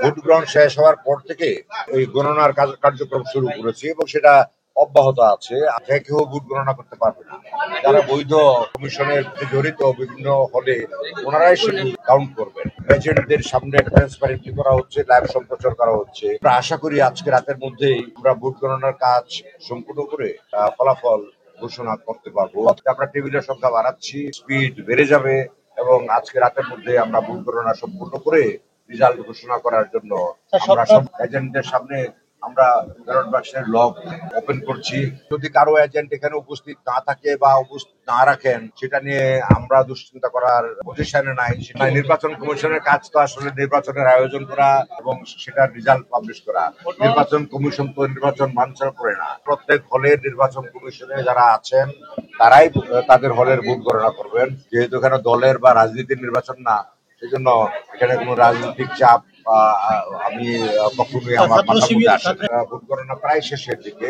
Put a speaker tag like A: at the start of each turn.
A: Vote গ্রহণ শেষ হওয়ার পর থেকে ওই গণনার কার্যক্রম শুরু করেছি এবং সেটা অব্যাহত আছে। যে কেউ ভোট গণনা করতে পারবে না। যারা বৈধ কমিশনের জড়িত বিভিন্ন হলে ওনারাই শুধু কাউন্ট করবেন। এজেন্টদের সামনে ট্রান্সপারেন্টলি করা হচ্ছে, লাইভ সম্প্রচার করা হচ্ছে। আমরা আশা করি আজকে রাতের মধ্যেই আমরা ভোট গণনার কাজ সম্পূর্ণ করে ফলাফল ঘোষণা করতে পারবো। আমরা টেবিলের সংখ্যা বাড়াচ্ছি, স্পিড বেড়ে যাবে এবং আজকে রাতের মধ্যে আমরা ভোট গণনা সম্পূর্ণ করে রেজাল্ট ঘোষণা করার জন্য আমরা সব এজেন্টদের সামনে আমরা ব্যালট বাক্সের লক ওপেন করছি। যদি কারো এজেন্ট এখানে উপস্থিত না থাকে বা উপস্থিত না রাখেন, সেটা নিয়ে আমরা দুশ্চিন্তা করার পজিশনে নাই। সেটা নির্বাচন কমিশনের কাজ তো আসলে নির্বাচনের আয়োজন করা এবং সেটার রেজাল্ট পাবলিশ করা। নির্বাচন কমিশন তো নির্বাচন বানচাল করে না। প্রত্যেক হলের নির্বাচন কমিশনে যারা আছেন তারাই তাদের হলের ভোট গণনা করবেন। যেহেতু এখানে দলের বা রাজনীতির নির্বাচন না, সেই জন্য এখানে কোনো রাজনৈতিক চাপ আমি কখনোই আমার মাথার মধ্যে আসে না। ভোট গণনা প্রায় শেষের দিকে।